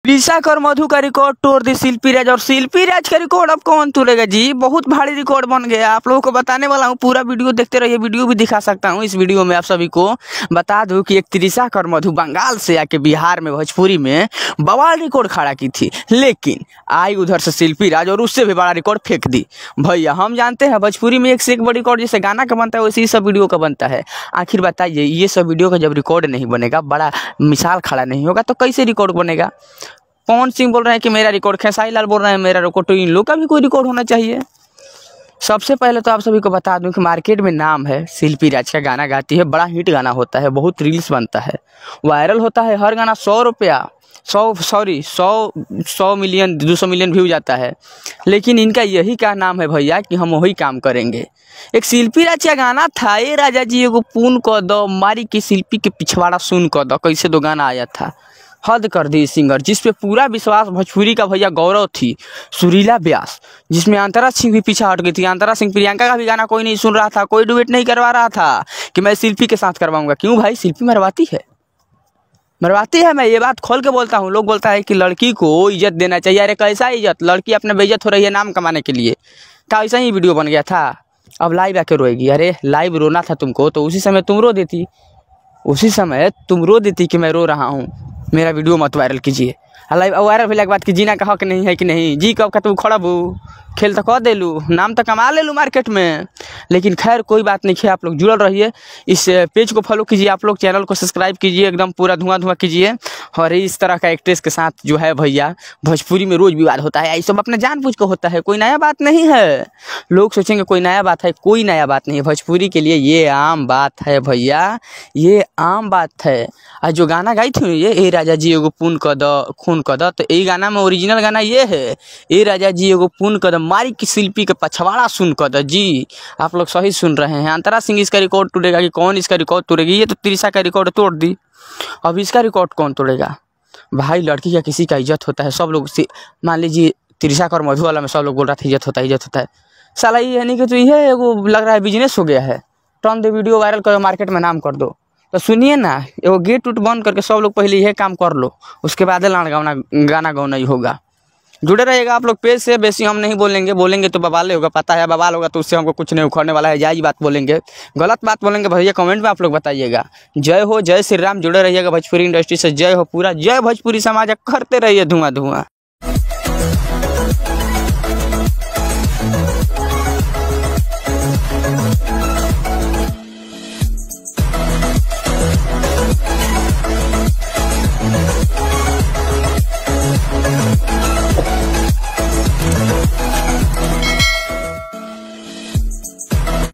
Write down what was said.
त्रिशा और मधु का रिकॉर्ड तोड़ दी शिल्पी राज, और शिल्पी राज का रिकॉर्ड अब कौन तोड़ेगा जी। बहुत भारी रिकॉर्ड बन गया, आप लोगों को बताने वाला हूँ। पूरा वीडियो देखते रहिए, वीडियो भी दिखा सकता हूँ। इस वीडियो में आप सभी को बता दूं कि एक त्रिशा और मधु बंगाल से आके बिहार में भोजपुरी में बवाल रिकॉर्ड खड़ा की थी, लेकिन आई उधर से शिल्पी राज और उससे भी बड़ा रिकॉर्ड फेंक दी। भैया हम जानते हैं भोजपुरी में एक से एक बड़ा रिकॉर्ड, जैसे गाना का बनता है वैसे ही सब वीडियो का बनता है। आखिर बताइए, ये सब वीडियो का जब रिकॉर्ड नहीं बनेगा, बड़ा मिसाल खड़ा नहीं होगा, तो कैसे रिकॉर्ड बनेगा। पवन सिंह बोल रहे हैं कि मेरा रिकॉर्ड, खेसारी लाल बोल रहे हैं मेरा रिकॉर्ड, तो इन लोग का भी कोई रिकॉर्ड होना चाहिए। सबसे पहले तो आप सभी को बता दूं कि मार्केट में नाम है, शिल्पी राज का गाना गाती है, बड़ा हिट गाना होता है, बहुत रील्स बनता है, वायरल होता है हर गाना। 100 मिलियन 200 मिलियन व्यू जाता है। लेकिन इनका यही क्या नाम है भैया कि हम वही काम करेंगे। एक शिल्पी राज का गाना था, ए राजा जी एगो पून क दो, मारी की शिल्पी के पिछवाड़ा सुन क दो, कैसे दो गाना आया था। हद कर दी सिंगर, जिस पे पूरा विश्वास भोजपुरी का भैया गौरव थी, सुरीला व्यास, जिसमें अंतरा सिंह भी पीछे हट गई थी। अंतरा सिंह प्रियंका का भी गाना कोई नहीं सुन रहा था, कोई डुएट नहीं करवा रहा था कि मैं शिल्पी के साथ करवाऊंगा। क्यों भाई, शिल्पी मरवाती है। मैं ये बात खोल के बोलता हूँ। लोग बोलता है कि लड़की को इज्जत देना चाहिए। अरे कैसा इज्जत, लड़की अपने बेइज्जत हो रही है नाम कमाने के लिए। था ऐसा ही वीडियो बन गया था, अब लाइव आके रोएगी। अरे लाइव रोना था तुमको तो उसी समय तुम रो देती, कि मैं रो रहा हूँ, मेरा वीडियो मत वायरल कीजिए। लाइव वायरल होने के बाद कि जीना का हक नहीं है कि नहीं जी, कब का तू खड़ा बू, खेल तो कह दे लू, नाम तो कमा ले लू मार्केट में। लेकिन खैर कोई बात नहीं है, आप लोग जुड़ल रहिए, इस पेज को फॉलो कीजिए, आप लोग चैनल को सब्सक्राइब कीजिए, एकदम पूरा धुआं कीजिए। और इस तरह का एक्ट्रेस के साथ जो है भैया भोजपुरी में रोज विवाद होता है, ये सब अपने जानबूझ के होता है, कोई नया बात नहीं है। लोग सोचेंगे कोई नया बात है, कोई नया बात नहीं है। भोजपुरी के लिए ये आम बात है भैया, ये आम बात है। और जो गाना गाई थी ये ए राजा जी एगो पून क द खून क द, तो ये गाना में ओरिजिनल गाना ये है, ए राजा जी एगो पून क द, मारी की शिल्पी के पछवाड़ा सुन क द। जी आप लोग सही सुन रहे हैं। अंतरा सिंह इसका रिकॉर्ड तोड़ेगा कि कौन इसका रिकॉर्ड तोड़ेगी। ये तो त्रिशा का रिकॉर्ड तोड़ दी, अब इसका रिकॉर्ड कौन तोड़ेगा। भाई लड़की का किसी का इज्जत होता है, सब लोग मान लीजिए त्रिशा और मधु वाला में सब लोग बोल रहा था इज्जत होता है। साला ये यानी कि तो ये एगो लग रहा है बिजनेस हो गया है। टर्न दे वीडियो वायरल करो, मार्केट में नाम कर दो। तो सुनिए ना, एगो गेट उट बंद करके सब लोग पहले यह काम कर लो, उसके बाद गाना गाना ही होगा। जुड़े रहिएगा आप लोग पेज से। बेसी हम नहीं बोलेंगे तो बवाल होगा, पता है बवाल होगा तो उससे हमको कुछ नहीं उखड़ने वाला है। जायज बात बोलेंगे, गलत बात बोलेंगे भैया कमेंट में आप लोग बताइएगा। जय हो, जय श्री राम। जुड़े रहिएगा भोजपुरी इंडस्ट्री से। जय हो पूरा, जय भोजपुरी समाज, करते रहिए धुआं।